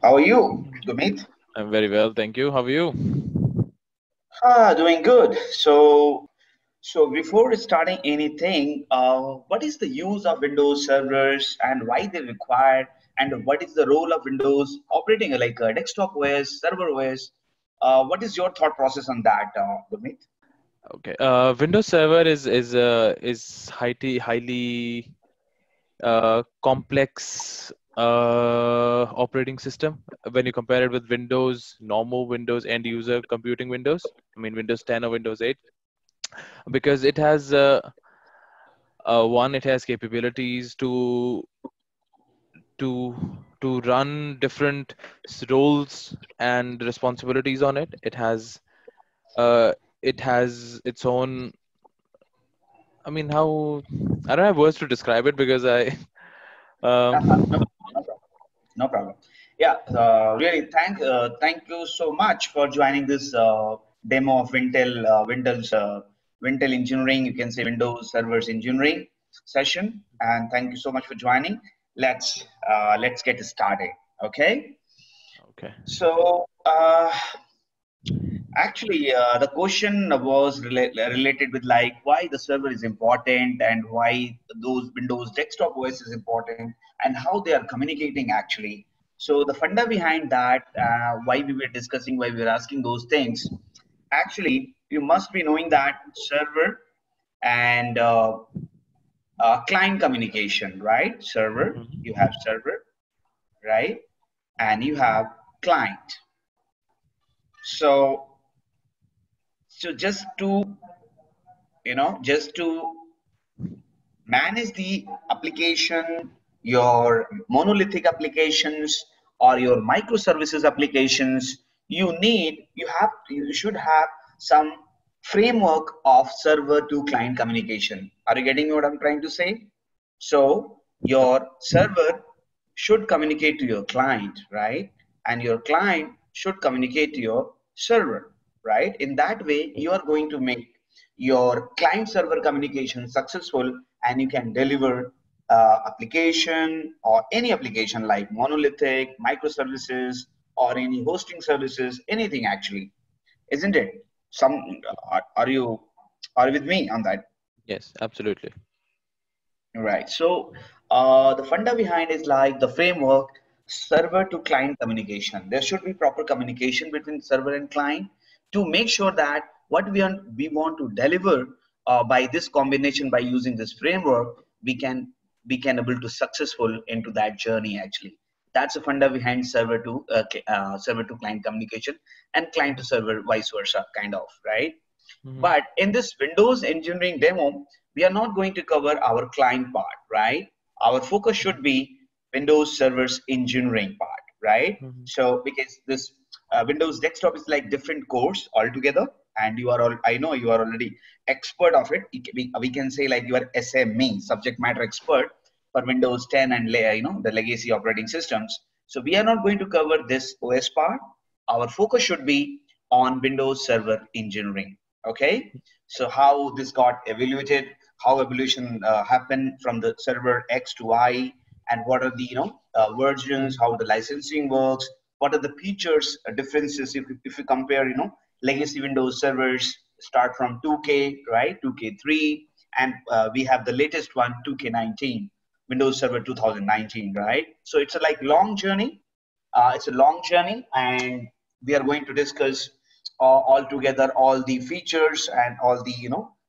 How are you, Gumit? I'm very well, thank you. How are you? Doing good. So before starting anything, what is the use of Windows servers and why they're required, and what is the role of Windows operating like a desktop OS, server OS? What is your thought process on that, Gumit? Okay. Windows Server is highly complex operating system when you compare it with Windows, normal Windows end user computing Windows. I mean Windows 10 or Windows 8, because it has it has capabilities to to run different roles and responsibilities on it. Uh, it has its own. I mean, how I don't have words to describe it because I No, um no problem. No problem. Yeah, really, thank you so much for joining this demo of Wintel Engineering. You can say Windows Servers Engineering session, and thank you so much for joining. Let's get started. Okay. okay. So actually, the question was related with like why the server is important and why those Windows desktop OS is important and how they are communicating actually. So the funda behind that, why we were discussing, why we were asking those things. Actually, you must be knowing that server and client communication, right? Server, you have Mhm. server, right? And you have client. So, so just to manage the application, your monolithic applications or your microservices applications, you should have some framework of server to client communication. Are you getting what I'm trying to say? So Yep. your server should communicate to your client, right? And your client should communicate to your server, right? In that way, you are going to make your client server communication successful, and you can deliver application or any application like monolithic, microservices, or any hosting services, anything actually, isn't it? Some are you are you with me on that? Yes, absolutely. Right. So the funda behind is like the framework server to client communication. There should be proper communication between server and client to make sure that what we want to deliver by this combination, by using this framework, we can able to successful into that journey actually. That's the funda behind server to client communication and client to server vice versa kind of, right? Hmm. But in this Windows engineering demo, we are not going to cover our client part, right? Our focus should be Windows servers engineering part, right? Hmm. So because this Windows desktop is like different course altogether, and you are all I know you are already expert of it. We can say like you are SME, subject matter expert for Windows 10 and the legacy operating systems. So we are not going to cover this OS part. Our focus should be on Windows Server engineering. Okay, so how this got evaluated, how evolution happened from the server X to I, and what are the versions, how the licensing works, what are the features differences if you compare legacy Windows servers start from 2K, right, 2K3, and we have the latest one 2K19, Windows Server 2019, right? So it's a like long journey. It's a long journey, and we are going to discuss all together all the features and all the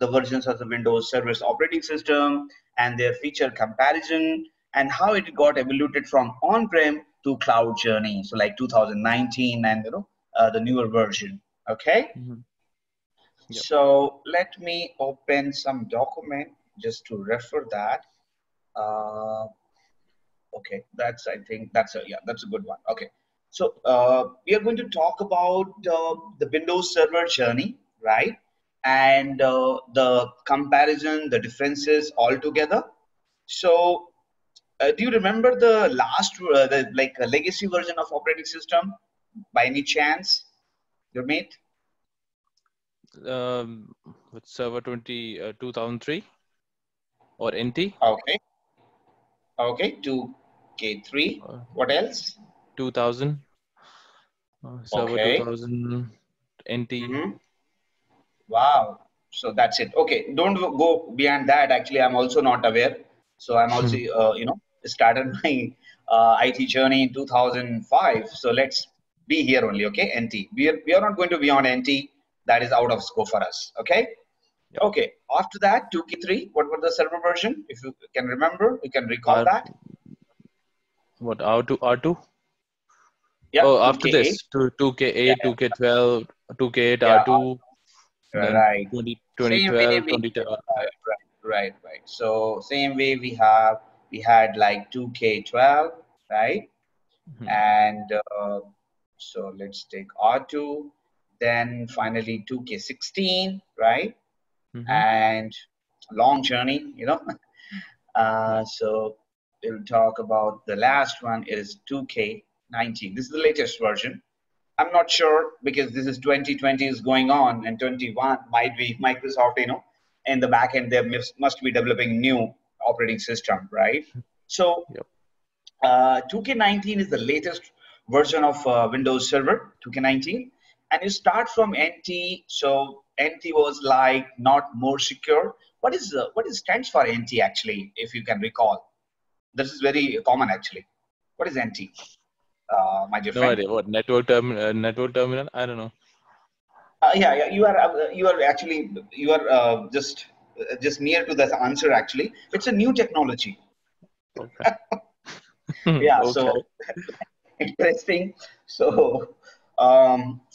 the versions of the Windows Service operating system and their feature comparison and how it got evoluted from on-prem to cloud journey. So like 2019 and the newer version. Okay. Hmm. Yep. So let me open some document just to refer that. Uh, Okay, that's I think that's a yeah that's a good one. Okay, so we are going to talk about the Windows Server journey, right? And the comparison, the differences all together. So, do you remember the last the like legacy version of operating system by any chance, your mate? With Server 2003 or NT? Okay, okay, 2K3. Uh, What else? 2000, server Okay. 2000, NT. Mm-hmm. Wow. So that's it. Okay. Don't go beyond that. Actually, I'm also not aware. So I'm also, started my IT journey in 2005. So let's be here only. Okay. NT. We are not going to be on NT. That is out of scope for us. Okay. Yeah. Okay. After that, 2K3. What was the server version? If you can remember, you can recall R, that. what, R2? Yeah. Oh, after 2K8. this, 2K8, Yeah. 2K12, 2K8, Yeah. R2, then Right. 20, Same way 2012, we 20, right. So same way we had like 2K12, right? Mhm, And so let's take R2, then finally 2K16, right? mhm, And long journey, yeah. So we'll talk about the last one is 2K19. This is the latest version. I'm not sure because this is 2020 is going on and 21 might be Microsoft, in the back end they must be developing new operating system, right? So Yep. 2K19 is the latest version of Windows Server 2K19, and you start from NT. So NT was like not more secure. What is stands for NT actually? If you can recall, this is very common actually. What is NT, my dear No friend? idea. What, network terminal? I don't know. Yeah, you are actually you are just near to the answer actually. It's a new technology. Okay. Yeah, Okay. so interesting. So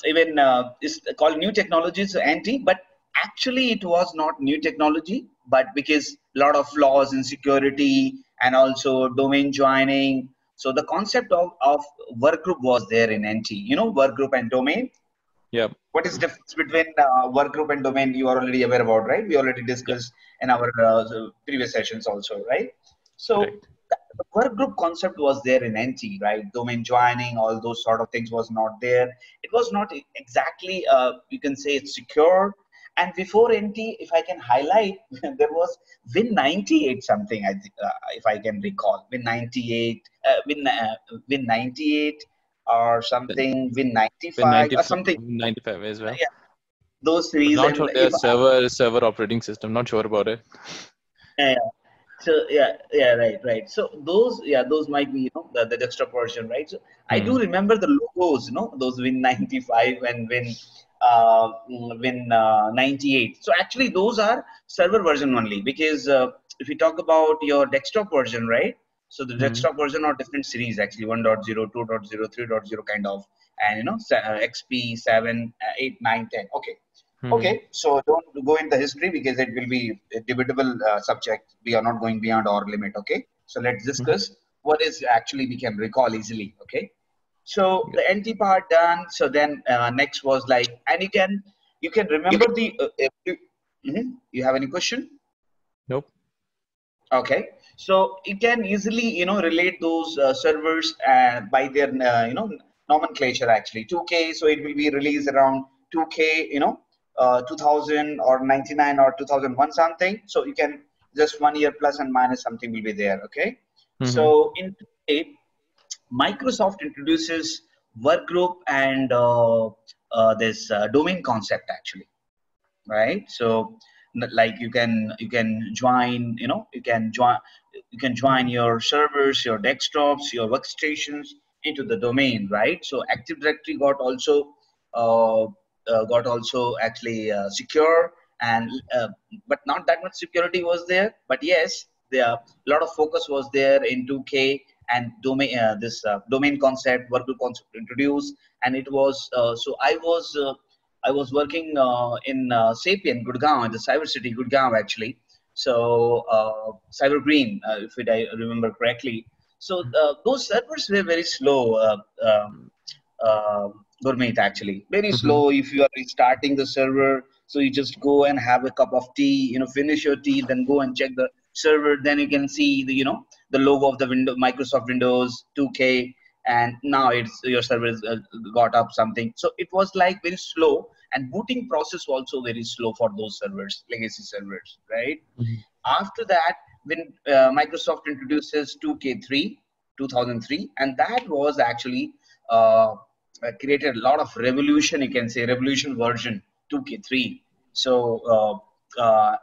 even it's called new technologies anti, but actually it was not new technology, but because a lot of flaws in security and also domain joining. So the concept of work group was there in NT. Work group and domain. Yep. What is difference between work group and domain? You are already aware about, right? We already Yep. discussed in our previous sessions also, right? So Correct. the work group concept was there in NT, right? Domain joining, all those sort of things was not there. It was not exactly, you can say it's secure. And before NT, if I can highlight, there was Win 98 something, if I can recall, Win 98, Win 98 or Then something, Win Win 95 or 95, something. 95 as well. Yeah, those But series. not And sure their if server operating system. Not sure about it. yeah, so right. So those might be the desktop version, right? So I Hmm. do remember the logos, those Win 95 and Win 98. So actually those are server version only because if you talk about your desktop version, right? So the Hmm. desktop version are different series actually 1.0, 2.0, 3.0 kind of, and XP 7, 8, 9, 10. Okay. Hmm. Okay, so don't go in the history because it will be a debatable subject. We are not going beyond our limit. Okay, so let's Hmm. discuss what is actually we can recall easily. Okay, so Yep. the NT part done. So then next was like, and you can remember the. You have any question? Nope. Okay, so you can easily relate those servers by their nomenclature actually 2K. So it will be released around 2K, 2000 or 99 or 2001 something. So you can just 1 year plus and minus something will be there. Okay, Hmm. so in 2K, Microsoft introduces workgroup and this domain concept actually, right? So like you can join, you can join your servers, your desktops, your workstations into the domain, right? So Active Directory uh, got also actually secure, and but not that much security was there, but yes, there a lot of focus was there in 2K, and domain this domain concept, workgroup concept introduced. And it was I was working in Sapien, Gurgaon, in the Cyber City, Gurgaon, actually. So, Cyber Green, if I remember correctly. So, those servers were very slow, uh, Gurmeet, actually. Very Hmm. slow if you are restarting the server. So, you just go and have a cup of tea, finish your tea, then go and check the server. Then you can see the logo of the Microsoft Windows 2K, and now it's your server got up something. So it was like very slow, and booting process also very slow for those servers, legacy servers, right? Hmm. After that, when Microsoft introduces 2K3, 2003, and that was actually uh, created a lot of revolution. You can say revolution version 2K3. So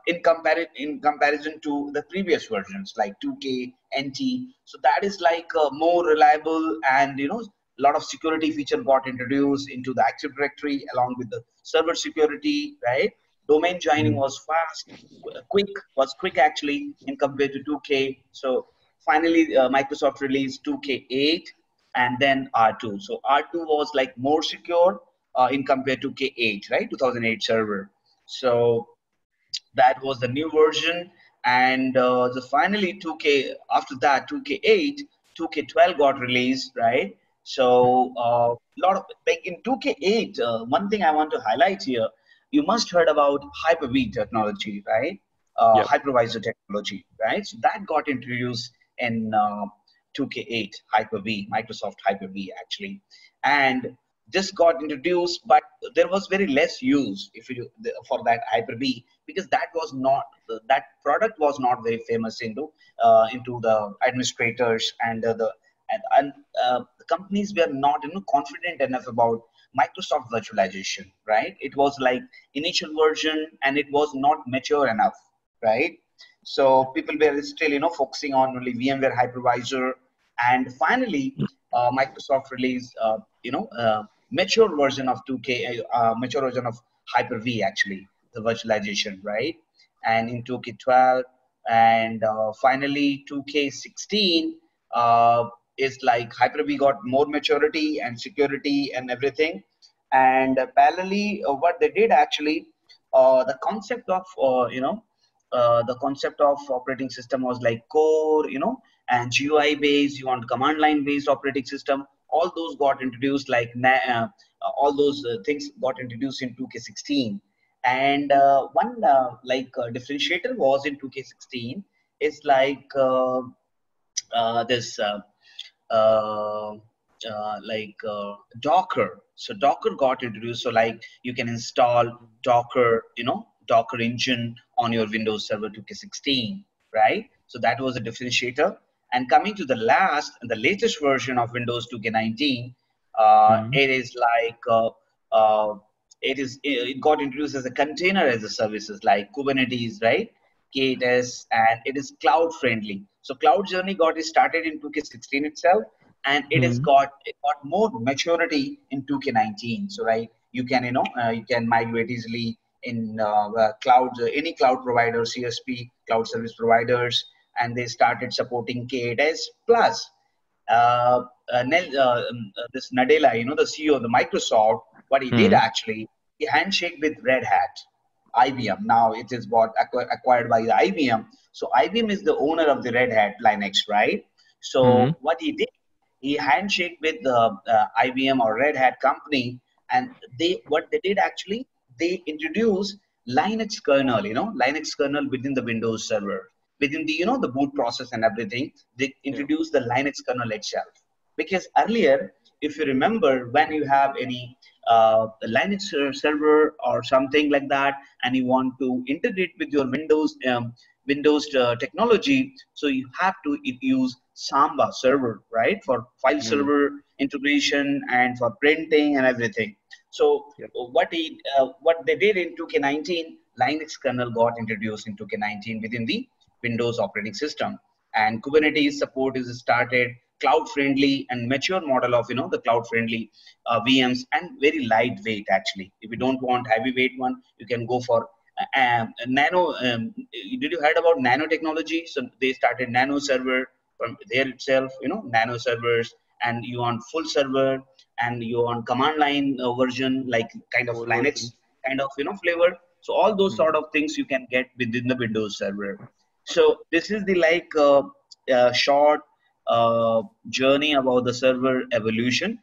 in comparison to the previous versions like 2K NT, so that is like more reliable, and a lot of security feature got introduced into the Active Directory along with the server security, right? Domain joining Mm. was fast, quick actually in compared to 2K. So finally, Microsoft released 2K8 and then R2. So R2 was like more secure in compared to K8, right? 2008 server. So that was the new version, and finally 2K, after that 2K8, 2K12 got released, right? So lot of like in 2K8, one thing I want to highlight here, you must heard about Hyper-V technology, right? Yep. Hypervisor technology, right? So that got introduced in 2K8, Hyper-V, Microsoft Hyper-V actually. And this got introduced, but there was very less use if you for that Hyper-V, because that product was not very famous into the administrators, and the companies were not confident enough about Microsoft virtualization, right? It was like initial version and it was not mature enough, right? So people were still focusing on only VMware hypervisor, and finally Microsoft released mature version of 2K, mature version of Hyper-V actually, the virtualization, right? And in 2K12, and finally 2K16 is like Hyper-V got more maturity and security and everything. And parallelly, what they did actually, the concept of the concept of operating system was like core, and GUI based. You want command line based operating system. All those got introduced, like all those things got introduced in 2K16. And one differentiator was in 2K16 is like this uh, Docker. So Docker got introduced. So like you can install Docker, Docker engine on your Windows Server 2K16, right? So that was a differentiator. And coming to the latest version of Windows 2K19, Mm. it is like it got introduced as a container as a services like Kubernetes, right? KTS, and it is cloud friendly. So cloud journey got started in 2K16 itself, and Mm. it got more maturity in 2K19. So right, you can migrate easily in cloud, any cloud provider, CSP, cloud service providers, and they started supporting KTS plus this Nadella, the CEO of the Microsoft, what he did Mm. actually, he handshake with Red Hat, IBM. Now it is acquired by the IBM. So IBM is the owner of the Red Hat Linux, right? Mm. So what he did, he handshake with the IBM or Red Hat company, and what they did actually, they introduced Linux kernel, Linux kernel within the Windows Server, within the the boot process and everything. They Yeah. introduced the Linux kernel itself, because earlier, if you remember, when you have any Linux server or something like that, and you want to integrate with your Windows technology, so you have to use Samba server, right, for file Mm. server integration and for printing and everything. So Yep. what they did in 2K19, Linux kernel got introduced in 2K19 within the Windows operating system, and Kubernetes support is started. Cloud friendly and mature model of the cloud friendly VMs, and very lightweight actually. If you don't want heavyweight one, you can go for nano. Did you heard about nano technology? So they started nano server from there itself. Nano servers, and you want full server, and you want command line version, like kind of Core Linux versions. kind of flavor. So all those Mm. sort of things you can get within the Windows server. So this is the short journey about the server evolution.